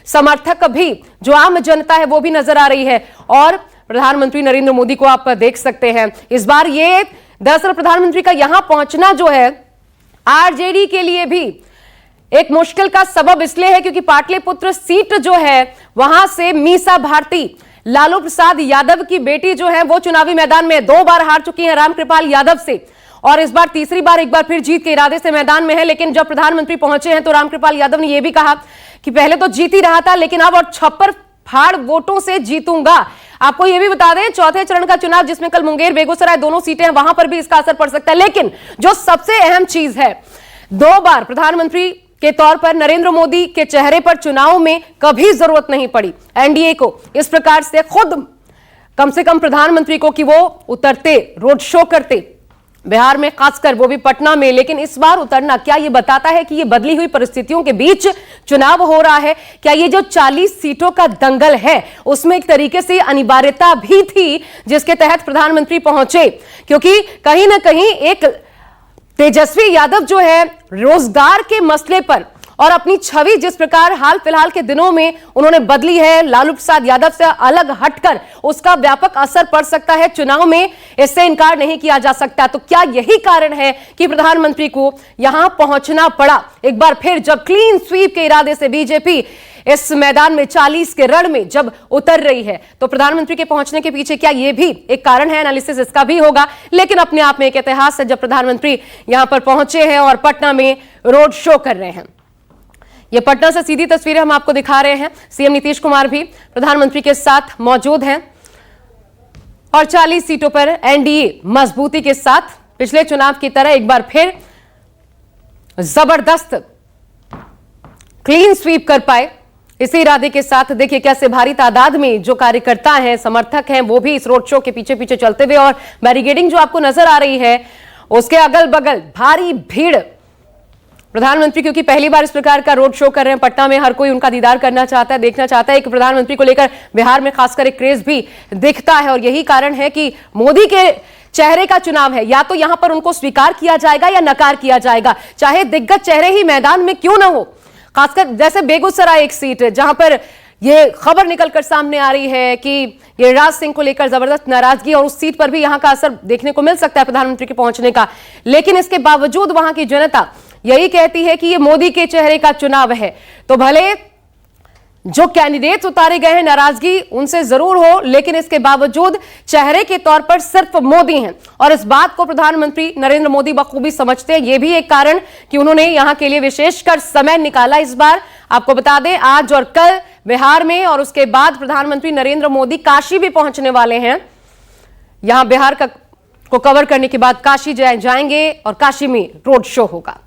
समर्थक भी, जो आम जनता है वो भी नजर आ रही है। और प्रधानमंत्री नरेंद्र मोदी को आप देख सकते हैं इस बार ये दरअसल प्रधानमंत्री का यहां पहुंचना जो है आरजेडी के लिए भी एक मुश्किल का सबब इसलिए है क्योंकि पाटलिपुत्र सीट जो है वहां से मीसा भारती, लालू प्रसाद यादव की बेटी जो है वो चुनावी मैदान में 2 बार हार चुकी है रामकृपाल यादव से, और इस बार तीसरी बार एक बार फिर जीत के इरादे से मैदान में है। लेकिन जब प्रधानमंत्री पहुंचे हैं तो रामकृपाल यादव ने यह भी कहा कि पहले तो जीत ही रहा था लेकिन अब और छप्पर फाड़ वोटों से जीतूंगा। आपको यह भी बता दें चौथे चरण का चुनाव जिसमें कल मुंगेर बेगूसराय दोनों सीटें हैं वहां पर भी इसका असर पड़ सकता है। लेकिन जो सबसे अहम चीज है, 2 बार प्रधानमंत्री के तौर पर नरेंद्र मोदी के चेहरे पर चुनाव में कभी जरूरत नहीं पड़ी एनडीए को इस प्रकार से खुद कम से कम प्रधानमंत्री को कि वो उतरते, रोड शो करते बिहार में, खासकर वो भी पटना में। लेकिन इस बार उतरना क्या ये बताता है कि ये बदली हुई परिस्थितियों के बीच चुनाव हो रहा है? क्या ये जो 40 सीटों का दंगल है उसमें एक तरीके से अनिवार्यता भी थी जिसके तहत प्रधानमंत्री पहुंचे? क्योंकि कहीं ना कहीं एक तेजस्वी यादव जो है रोजगार के मसले पर और अपनी छवि जिस प्रकार हाल फिलहाल के दिनों में उन्होंने बदली है लालू प्रसाद यादव से अलग हटकर, उसका व्यापक असर पड़ सकता है चुनाव में, इससे इनकार नहीं किया जा सकता। तो क्या यही कारण है कि प्रधानमंत्री को यहां पहुंचना पड़ा एक बार फिर, जब क्लीन स्वीप के इरादे से बीजेपी इस मैदान में 40 के रण में जब उतर रही है? तो प्रधानमंत्री के पहुंचने के पीछे क्या यह भी एक कारण है? एनालिसिस इसका भी होगा, लेकिन अपने आप में एक इतिहास है जब प्रधानमंत्री यहां पर पहुंचे हैं और पटना में रोड शो कर रहे हैं। ये पटना से सीधी तस्वीरें हम आपको दिखा रहे हैं। सीएम नीतीश कुमार भी प्रधानमंत्री के साथ मौजूद हैं और 40 सीटों पर एनडीए मजबूती के साथ पिछले चुनाव की तरह एक बार फिर जबरदस्त क्लीन स्वीप कर पाए, इसी इरादे के साथ देखिए कैसे भारी तादाद में जो कार्यकर्ता हैं, समर्थक हैं, वो भी इस रोड शो के पीछे पीछे चलते हुए, और बैरिकेडिंग जो आपको नजर आ रही है उसके अगल बगल भारी भीड़। प्रधानमंत्री क्योंकि पहली बार इस प्रकार का रोड शो कर रहे हैं पटना में, हर कोई उनका दीदार करना चाहता है, देखना चाहता है कि प्रधानमंत्री को लेकर बिहार में खासकर एक क्रेज भी दिखता है। और यही कारण है कि मोदी के चेहरे का चुनाव है, या तो यहां पर उनको स्वीकार किया जाएगा या नकार किया जाएगा, चाहे दिग्गज चेहरे ही मैदान में क्यों ना हो। खासकर जैसे बेगूसराय एक सीट जहां पर यह खबर निकलकर सामने आ रही है कि गिरिराज सिंह को लेकर जबरदस्त नाराजगी, और उस सीट पर भी यहां का असर देखने को मिल सकता है प्रधानमंत्री के पहुंचने का। लेकिन इसके बावजूद वहां की जनता यही कहती है कि ये मोदी के चेहरे का चुनाव है, तो भले जो कैंडिडेट उतारे गए हैं नाराजगी उनसे जरूर हो, लेकिन इसके बावजूद चेहरे के तौर पर सिर्फ मोदी हैं, और इस बात को प्रधानमंत्री नरेंद्र मोदी बखूबी समझते हैं। यह भी एक कारण कि उन्होंने यहां के लिए विशेषकर समय निकाला इस बार। आपको बता दें आज और कल बिहार में, और उसके बाद प्रधानमंत्री नरेंद्र मोदी काशी भी पहुंचने वाले हैं। यहां बिहार को कवर करने के बाद काशी जाएंगे और काशी में रोड शो होगा।